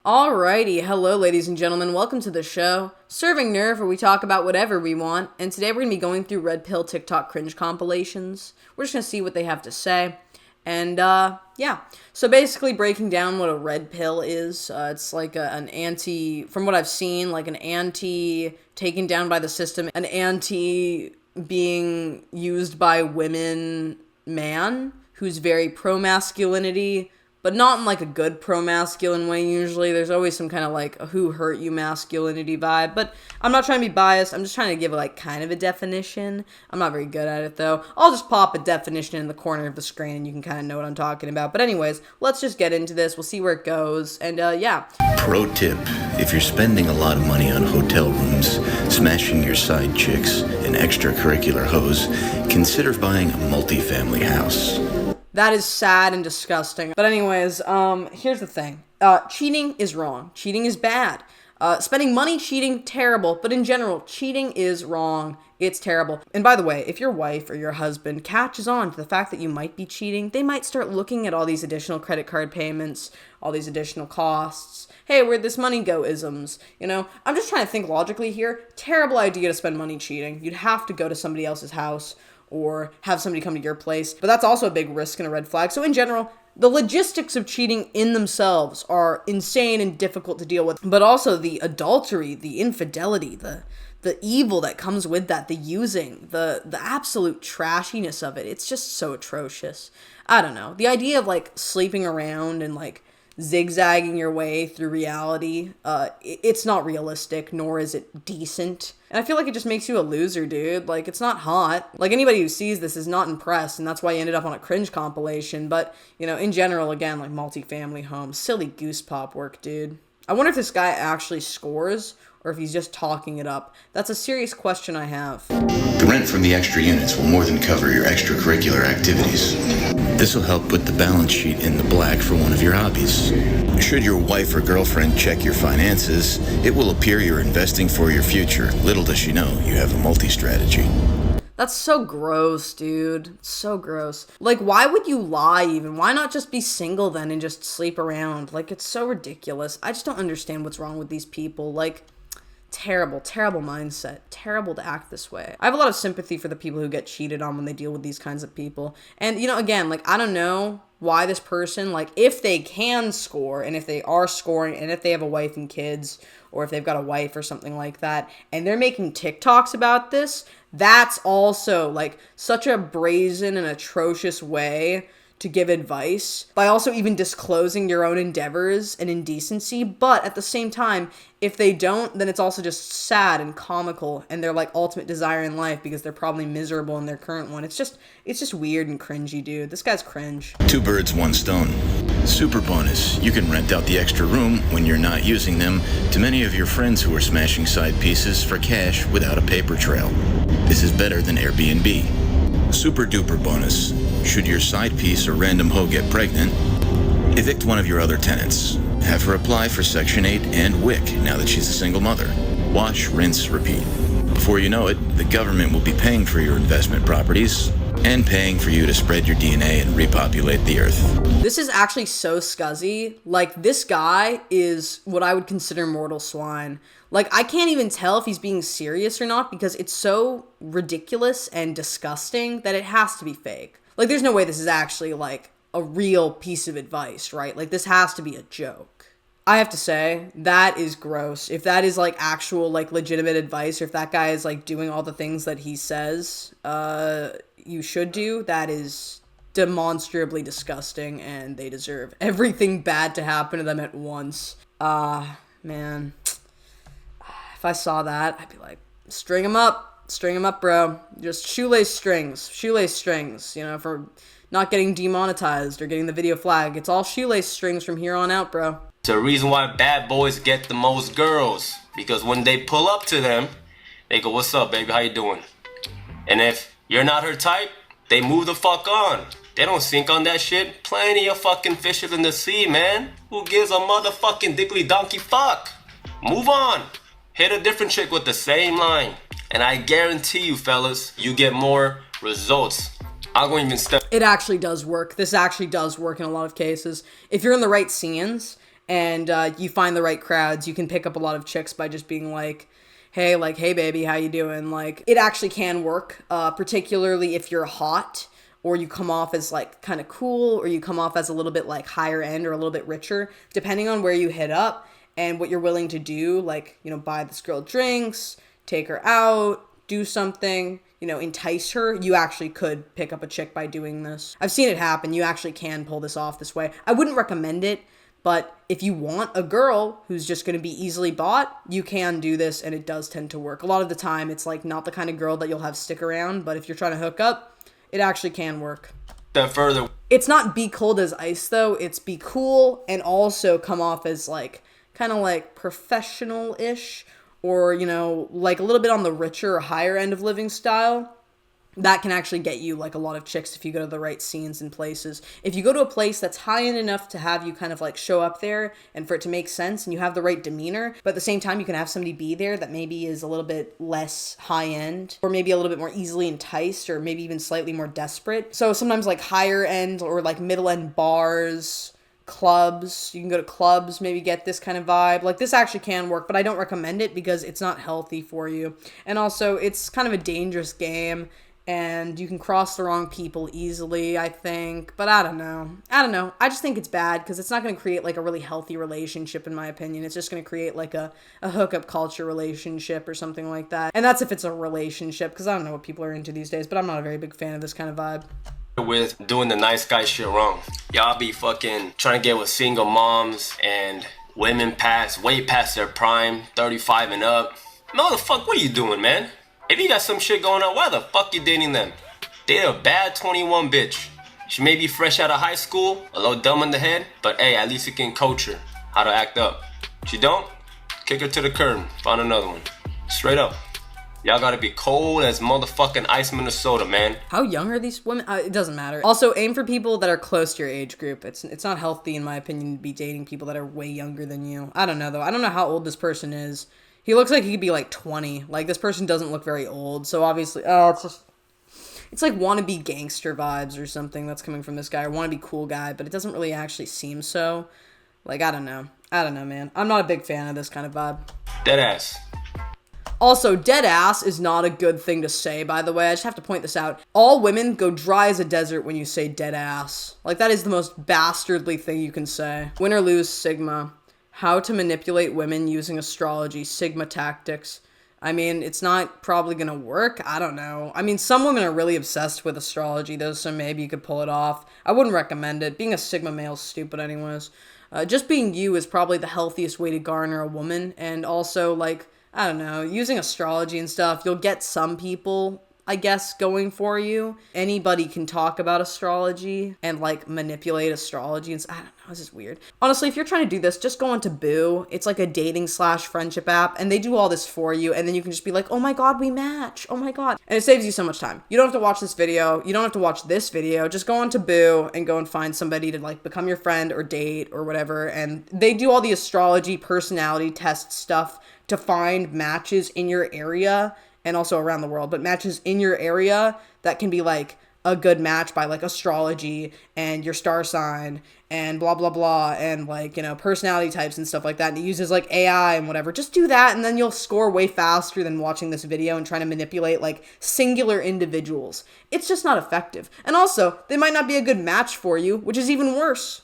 Alrighty, hello ladies and gentlemen, welcome to the show, Serving Nerve, where we talk about whatever we want, and today we're going to be going through Redpill TikTok cringe compilations. We're just going to see what they have to say, and yeah. So basically breaking down what a red pill is, it's like an anti, from what I've seen, like an anti taken down by the system, an anti being used by women man, who's very pro-masculinity, but not in like a good pro-masculine way usually. There's always some kind of like a who hurt you masculinity vibe, but I'm not trying to be biased. I'm just trying to give like kind of a definition. I'm not very good at it though. I'll just pop a definition in the corner of the screen and you can kind of know what I'm talking about. But anyways, let's just get into this. We'll see where it goes. And yeah. Pro tip, if you're spending a lot of money on hotel rooms, smashing your side chicks, and extracurricular hoes, consider buying a multifamily house. That is sad and disgusting. But anyways, here's the thing. Cheating is wrong. Cheating is bad. Spending money cheating, terrible. But in general, cheating is wrong. It's terrible. And by the way, if your wife or your husband catches on to the fact that you might be cheating, they might start looking at all these additional credit card payments, all these additional costs. Hey, where'd this money go isms? You know, I'm just trying to think logically here. Terrible idea to spend money cheating. You'd have to go to somebody else's house or have somebody come to your place. But that's also a big risk and a red flag. So in general, the logistics of cheating in themselves are insane and difficult to deal with. But also the adultery, the infidelity, the evil that comes with that, the using, the absolute trashiness of it. It's just so atrocious. I don't know. The idea of like sleeping around and like zigzagging your way through reality, it's not realistic, nor is it decent. And I feel like it just makes you a loser, dude. Like, it's not hot. Like, anybody who sees this is not impressed, and that's why you ended up on a cringe compilation. But, you know, in general, again, like, multifamily homes, silly goose pop work, dude. I wonder if this guy actually scores, or if he's just talking it up. That's a serious question I have. The rent from the extra units will more than cover your extracurricular activities. This will help put the balance sheet in the black for one of your hobbies. Should your wife or girlfriend check your finances, it will appear you're investing for your future. Little does she know you have a multi-strategy. That's so gross, dude. So gross. Like, why would you lie even? Why not just be single then and just sleep around? Like, it's so ridiculous. I just don't understand what's wrong with these people. Like, terrible mindset. Terrible to act this way. I have a lot of sympathy for the people who get cheated on when they deal with these kinds of people. And, you know, again, like, I don't know why this person, like, if they can score, and if they are scoring, and if they have a wife and kids, or if they've got a wife or something like that, and they're making TikToks about this, that's also, like, such a brazen and atrocious way to give advice by also even disclosing your own endeavors and indecency. But at the same time, if they don't, then it's also just sad and comical and their like ultimate desire in life because they're probably miserable in their current one. It's just weird and cringy, dude. This guy's cringe. Two birds, one stone. Super bonus. You can rent out the extra room when you're not using them to many of your friends who are smashing side pieces for cash without a paper trail. This is better than Airbnb. Super duper bonus. Should your side piece or random hoe get pregnant, evict one of your other tenants. Have her apply for Section 8 and WIC now that she's a single mother. Wash, rinse, repeat. Before you know it, the government will be paying for your investment properties and paying for you to spread your DNA and repopulate the earth. This is actually so scuzzy. Like, this guy is what I would consider mortal swine. Like, I can't even tell if he's being serious or not because it's so ridiculous and disgusting that it has to be fake. Like, there's no way this is actually, like, a real piece of advice, right? Like, this has to be a joke. I have to say, that is gross. If that is, like, actual, like, legitimate advice, or if that guy is, like, doing all the things that he says you should do, that is demonstrably disgusting, and they deserve everything bad to happen to them at once. Man. If I saw that, I'd be like, string him up, bro. Just shoelace strings, you know, for not getting demonetized or getting the video flag. It's all shoelace strings from here on out, bro. It's the reason why bad boys get the most girls, because when they pull up to them, they go, "What's up, baby? How you doing?" And if you're not her type, they move the fuck on. They don't sink on that shit. Plenty of fucking fishes in the sea, man. Who gives a motherfucking dickly donkey fuck? Move on. Hit a different chick with the same line. And I guarantee you, fellas, you get more results. I'm going to even step. It actually does work. This actually does work in a lot of cases. If you're in the right scenes and you find the right crowds, you can pick up a lot of chicks by just being like, hey, baby, how you doing? Like, it actually can work, particularly if you're hot, or you come off as like kind of cool, or you come off as a little bit like higher end or a little bit richer, depending on where you hit up and what you're willing to do. Like, you know, buy this girl drinks, take her out, do something, you know, entice her. You actually could pick up a chick by doing this. I've seen it happen. You actually can pull this off this way. I wouldn't recommend it, but if you want a girl who's just going to be easily bought, you can do this, and it does tend to work. A lot of the time, it's like not the kind of girl that you'll have stick around, but if you're trying to hook up, it actually can work. That further. It's not be cold as ice, though. It's be cool and also come off as like kind of like professional-ish, or, you know, like a little bit on the richer or higher end of living style. That can actually get you like a lot of chicks if you go to the right scenes and places. If you go to a place that's high end enough to have you kind of like show up there and for it to make sense, and you have the right demeanor, but at the same time you can have somebody be there that maybe is a little bit less high end, or maybe a little bit more easily enticed, or maybe even slightly more desperate. So sometimes like higher end or like middle end bars, clubs, you can go to clubs, maybe get this kind of vibe. Like, this actually can work, but I don't recommend it because it's not healthy for you. And also, it's kind of a dangerous game, and you can cross the wrong people easily, I think. But I don't know. I just think it's bad because it's not going to create like a really healthy relationship, in my opinion. It's just going to create like a hookup culture relationship or something like that. And that's if it's a relationship, because I don't know what people are into these days, but I'm not a very big fan of this kind of vibe. With doing the nice guy shit wrong. Y'all be fucking trying to get with single moms and women way past their prime, 35 and up. Motherfucker, what are you doing, man? If you got some shit going on, why the fuck you dating them? Date a bad 21 bitch. She may be fresh out of high school, a little dumb in the head, but hey, at least you can coach her how to act up. If you don't, kick her to the curb, find another one. Straight up. Y'all gotta be cold as motherfucking ice Minnesota, man. How young are these women? It doesn't matter. Also, aim for people that are close to your age group. It's not healthy, in my opinion, to be dating people that are way younger than you. I don't know, though. I don't know how old this person is. He looks like he could be like 20. Like, this person doesn't look very old. So obviously, it's like wannabe gangster vibes or something that's coming from this guy, or wannabe cool guy, but it doesn't really actually seem so. Like, I don't know, man. I'm not a big fan of this kind of vibe. Deadass. Also, dead ass is not a good thing to say, by the way. I just have to point this out. All women go dry as a desert when you say dead ass. Like, that is the most bastardly thing you can say. Win or lose, Sigma. How to manipulate women using astrology, Sigma tactics. I mean, it's not probably gonna work. I don't know. I mean, some women are really obsessed with astrology, though, so maybe you could pull it off. I wouldn't recommend it. Being a Sigma male is stupid anyways. Just being you is probably the healthiest way to garner a woman, and also, like, I don't know, using astrology and stuff, you'll get some people, I guess, going for you. Anybody can talk about astrology and, like, manipulate astrology, and I don't know, this is weird. Honestly, if you're trying to do this, just go on to Boo. It's like a dating/friendship app, and they do all this for you, and then you can just be like, oh my god, we match, oh my god. And it saves you so much time. You don't have to watch this video, you don't have to watch this video, just go on to Boo and go and find somebody to, like, become your friend or date or whatever, and they do all the astrology personality test stuff to find matches in your area and also around the world, but matches in your area that can be like a good match by like astrology and your star sign and blah, blah, blah, and like, you know, personality types and stuff like that. And it uses like AI and whatever. Just do that, and then you'll score way faster than watching this video and trying to manipulate like singular individuals. It's just not effective. And also, they might not be a good match for you, which is even worse.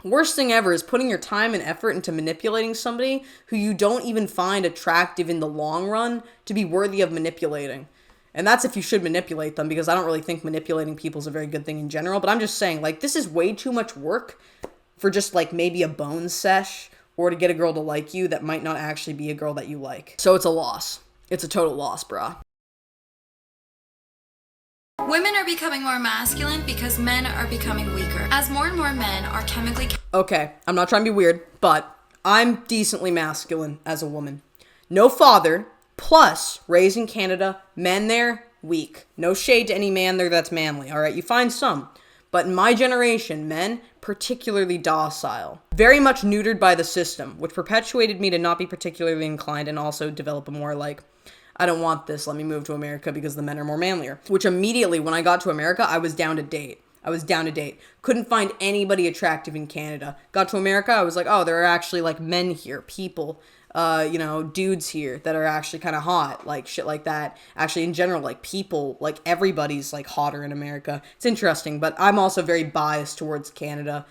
Worst thing ever is putting your time and effort into manipulating somebody who you don't even find attractive in the long run to be worthy of manipulating. And that's if you should manipulate them, because I don't really think manipulating people is a very good thing in general. But I'm just saying, like, this is way too much work for just, like, maybe a bone sesh or to get a girl to like you that might not actually be a girl that you like. So it's a loss. It's a total loss, brah. Women are becoming more masculine because men are becoming weaker. As more and more men are chemically... Okay, I'm not trying to be weird, but I'm decently masculine as a woman. No father, plus raised in Canada, men there, weak. No shade to any man there that's manly, alright? You find some. But in my generation, men, particularly docile. Very much neutered by the system, which perpetuated me to not be particularly inclined and also develop a more, like, I don't want this, let me move to America because the men are more manlier. Which immediately, when I got to America, I was down to date. I was down to date. Couldn't find anybody attractive in Canada. Got to America, I was like, oh, there are actually like men here, people, dudes here that are actually kind of hot, like shit like that. Actually, in general, like people, like everybody's like hotter in America. It's interesting, but I'm also very biased towards Canada.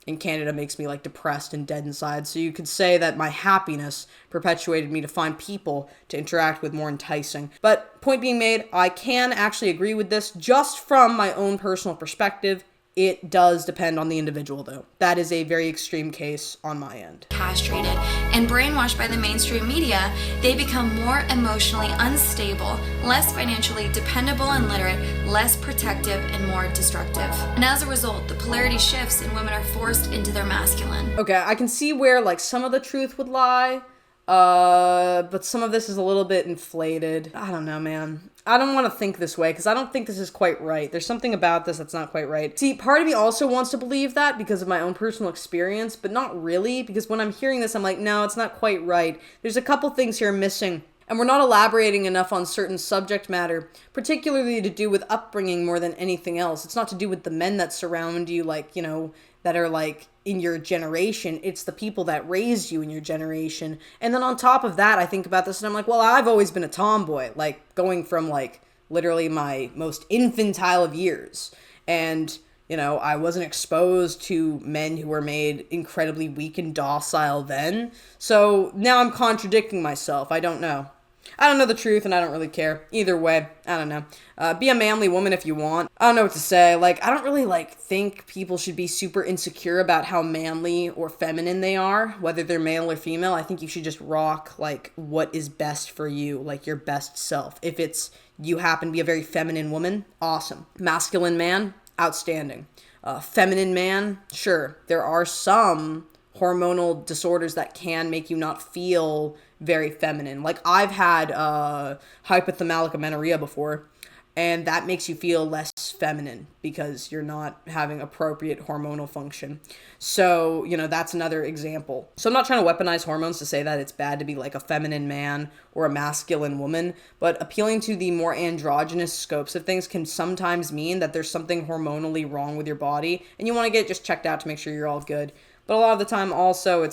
And Canada makes me like depressed and dead inside. So you could say that my happiness perpetuated me to find people to interact with more enticing. But point being made, I can actually agree with this just from my own personal perspective. It does depend on the individual, though. That is a very extreme case on my end. Castrated and brainwashed by the mainstream media, they become more emotionally unstable, less financially dependable and literate, less protective, and more destructive. And as a result, the polarity shifts and women are forced into their masculine. Okay, I can see where like some of the truth would lie, but some of this is a little bit inflated. I don't know, man. I don't want to think this way because I don't think this is quite right. There's something about this that's not quite right. See, part of me also wants to believe that because of my own personal experience, but not really, because when I'm hearing this, I'm like, no, it's not quite right. There's a couple things here missing, and we're not elaborating enough on certain subject matter, particularly to do with upbringing more than anything else. It's not to do with the men that surround you, like, that are like in your generation. It's the people that raised you in your generation. And then on top of that, I think about this and I'm like, well, I've always been a tomboy, like going from like literally my most infantile of years. And, I wasn't exposed to men who were made incredibly weak and docile then. So now I'm contradicting myself. I don't know. I don't know the truth, and I don't really care. Either way, I don't know. Be a manly woman if you want. I don't know what to say. Like, I don't really, think people should be super insecure about how manly or feminine they are, whether they're male or female. I think you should just rock, what is best for you, like, your best self. If it's you happen to be a very feminine woman, awesome. Masculine man, outstanding. Feminine man, sure. There are some hormonal disorders that can make you not feel very feminine. Like, I've had hypothalamic amenorrhea before, and that makes you feel less feminine because you're not having appropriate hormonal function. So, that's another example. So I'm not trying to weaponize hormones to say that it's bad to be like a feminine man or a masculine woman, but appealing to the more androgynous scopes of things can sometimes mean that there's something hormonally wrong with your body, and you want to get just checked out to make sure you're all good. But a lot of the time also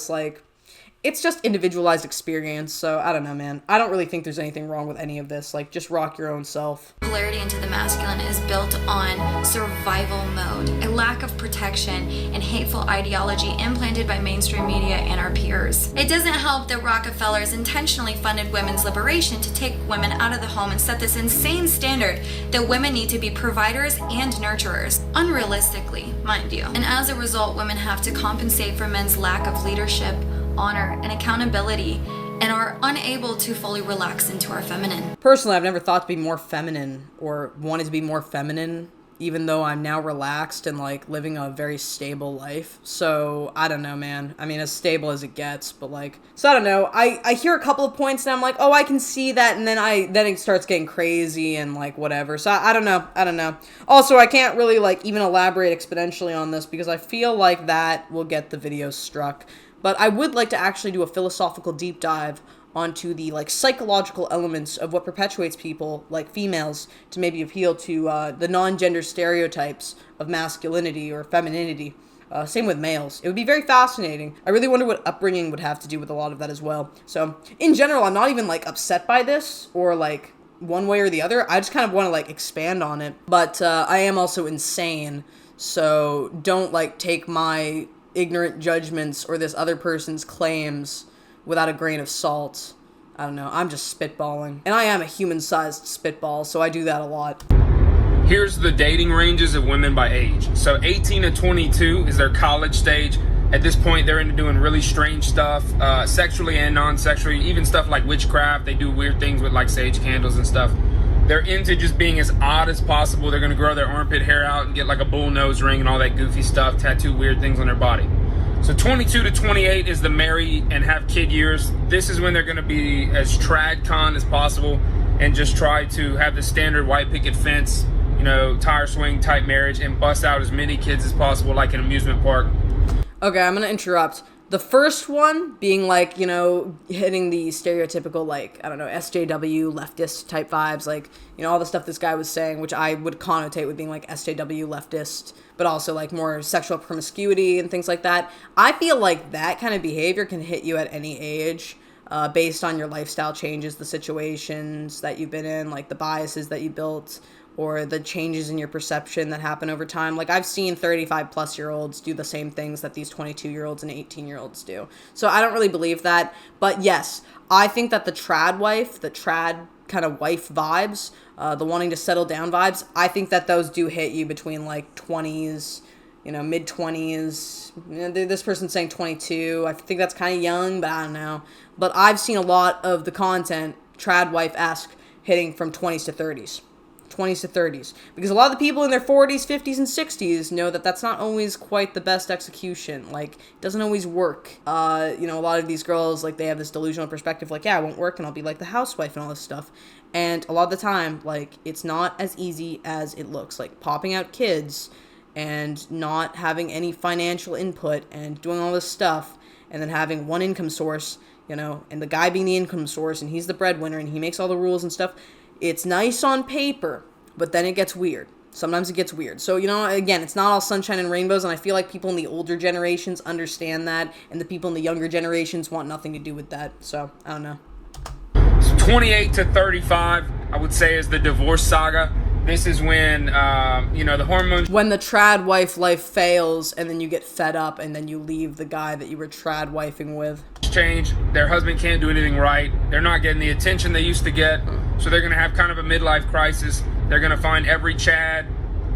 it's just individualized experience, so I don't know, man. I don't really think there's anything wrong with any of this. Just rock your own self. Polarity into the masculine is built on survival mode, a lack of protection, and hateful ideology implanted by mainstream media and our peers. It doesn't help that Rockefellers intentionally funded women's liberation to take women out of the home and set this insane standard that women need to be providers and nurturers, unrealistically, mind you. And as a result, women have to compensate for men's lack of leadership, honor, and accountability, and are unable to fully relax into our feminine. Personally, I've never thought to be more feminine or wanted to be more feminine, even though I'm now relaxed and living a very stable life. So I don't know, man. I mean, as stable as it gets, but so I don't know. I hear a couple of points and I'm like, oh, I can see that, and then it starts getting crazy and whatever. So I don't know. Also, I can't really even elaborate exponentially on this because I feel like that will get the video struck. But I would like to actually do a philosophical deep dive onto the psychological elements of what perpetuates people, like females, to maybe appeal to the non-gender stereotypes of masculinity or femininity. Same with males. It would be very fascinating. I really wonder what upbringing would have to do with a lot of that as well. So, in general, I'm not even upset by this or one way or the other. I just kind of want to expand on it. But I am also insane, so don't take my ignorant judgments or this other person's claims without a grain of salt. I don't know. I'm just spitballing. And I am a human-sized spitball, so I do that a lot. Here's the dating ranges of women by age. So 18 to 22 is their college stage. At this point, they're into doing really strange stuff, sexually and non-sexually, even stuff like witchcraft. They do weird things with sage candles and stuff. They're into just being as odd as possible. They're going to grow their armpit hair out and get a bull nose ring and all that goofy stuff, tattoo weird things on their body. So 22 to 28 is the marry and have kid years. This is when they're going to be as trad con as possible and just try to have the standard white picket fence, tire swing type marriage and bust out as many kids as possible like an amusement park. Okay, I'm going to interrupt. The first one being like, you know, hitting the stereotypical, like, I don't know, SJW leftist type vibes, like, you know, all the stuff this guy was saying, which I would connotate with being like SJW leftist, but also like more sexual promiscuity and things like that. I feel like that kind of behavior can hit you at any age. Based on your lifestyle changes, the situations that you've been in, like the biases that you built, or the changes in your perception that happen over time. Like, I've seen 35-plus-year-olds do the same things that these 22-year-olds and 18-year-olds do. So I don't really believe that. But yes, I think that the trad kind of wife vibes, the wanting to settle down vibes, I think that those do hit you between, like, 20s, you know, mid-20s. This person's saying 22. I think that's kind of young, but I don't know. But I've seen a lot of the content, trad wife-esque, hitting from 20s to 30s. 20s to 30s. Because a lot of the people in their 40s, 50s, and 60s know that that's not always quite the best execution. Like, it doesn't always work. You know, a lot of these girls, like, they have this delusional perspective, like, yeah, it won't work, and I'll be like the housewife and all this stuff. And a lot of the time, like, it's not as easy as it looks. Like, popping out kids and not having any financial input and doing all this stuff, and then having one income source, you know, and the guy being the income source, and he's the breadwinner, and he makes all the rules and stuff. It's nice on paper, but then it gets weird. Sometimes it gets weird. So, you know, again, it's not all sunshine and rainbows, and I feel like people in the older generations understand that, and the people in the younger generations want nothing to do with that. So, I don't know. So 28 to 35, I would say, is the divorce saga. This is when, you know, the hormones... When the trad wife life fails, and then you get fed up, and then you leave the guy that you were trad wifing with. Change. Their husband can't do anything right. They're not getting the attention they used to get. So they're going to have kind of a midlife crisis. They're going to find every Chad,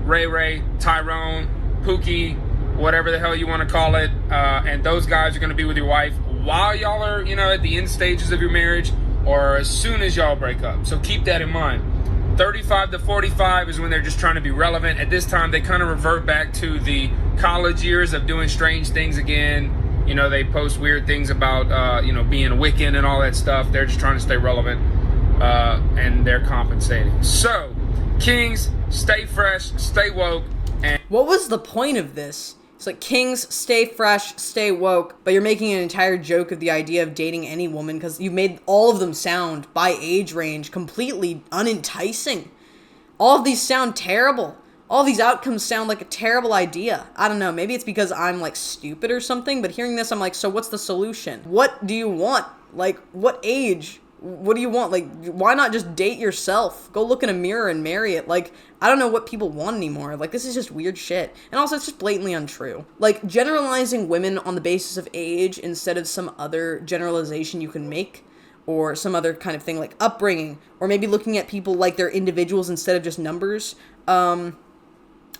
Ray, Tyrone, Pookie, whatever the hell you want to call it. And those guys are going to be with your wife while y'all are, you know, at the end stages of your marriage, or as soon as y'all break up. So keep that in mind. 35 to 45 is when they're just trying to be relevant. At this time, they kind of revert back to the college years of doing strange things again. You know, they post weird things about, you know, being a Wiccan and all that stuff. They're just trying to stay relevant, and they're compensating. So, kings, stay fresh, stay woke. And what was the point of this? It's like, kings, stay fresh, stay woke, but you're making an entire joke of the idea of dating any woman because you've made all of them sound, by age range, completely unenticing. All of these sound terrible. All these outcomes sound like a terrible idea. I don't know, maybe it's because I'm, like, stupid or something, but hearing this, I'm like, so what's the solution? What do you want? Like, what age? What do you want? Like, why not just date yourself? Go look in a mirror and marry it. Like, I don't know what people want anymore. Like, this is just weird shit. And also, it's just blatantly untrue. Like, generalizing women on the basis of age instead of some other generalization you can make, or some other kind of thing like upbringing, or maybe looking at people like they're individuals instead of just numbers.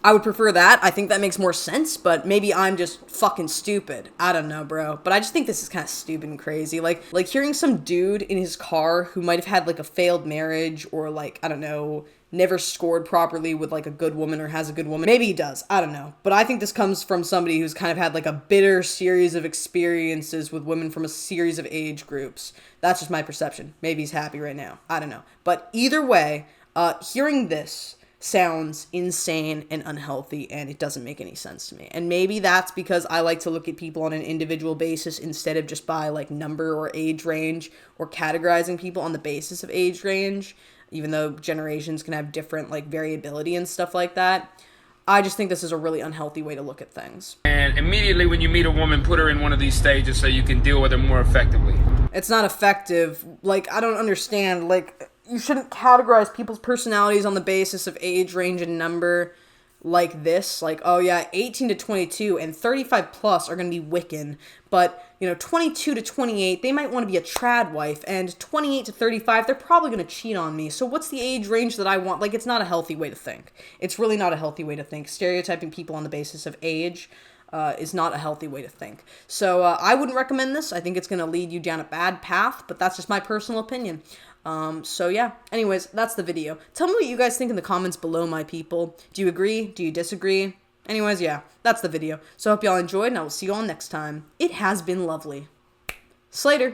I would prefer that. I think that makes more sense, but maybe I'm just fucking stupid. I don't know, bro. But I just think this is kind of stupid and crazy. Like hearing some dude in his car who might have had, like, a failed marriage, or, like, I don't know, never scored properly with, like, a good woman, or has a good woman. Maybe he does. I don't know. But I think this comes from somebody who's kind of had, like, a bitter series of experiences with women from a series of age groups. That's just my perception. Maybe he's happy right now. I don't know. But either way, hearing this sounds insane and unhealthy, and it doesn't make any sense to me. And maybe that's because I like to look at people on an individual basis instead of just by, like, number or age range, or categorizing people on the basis of age range, even though generations can have different, like, variability and stuff like that. I just think this is a really unhealthy way to look at things. And immediately when you meet a woman, put her in one of these stages so you can deal with her more effectively. It's not effective. Like, I don't understand. Like, you shouldn't categorize people's personalities on the basis of age, range, and number like this. Like, oh yeah, 18 to 22 and 35 plus are going to be Wiccan, but, you know, 22 to 28, they might want to be a trad wife, and 28 to 35, they're probably going to cheat on me. So what's the age range that I want? Like, it's not a healthy way to think. It's really not a healthy way to think. Stereotyping people on the basis of age is not a healthy way to think. So I wouldn't recommend this. I think it's going to lead you down a bad path, but that's just my personal opinion. So yeah, anyways, that's the video. Tell me what you guys think in the comments below, my people. Do you agree? Do you disagree? Anyways, yeah, that's the video. So I hope y'all enjoyed, and I will see you all next time. It has been lovely. Slater.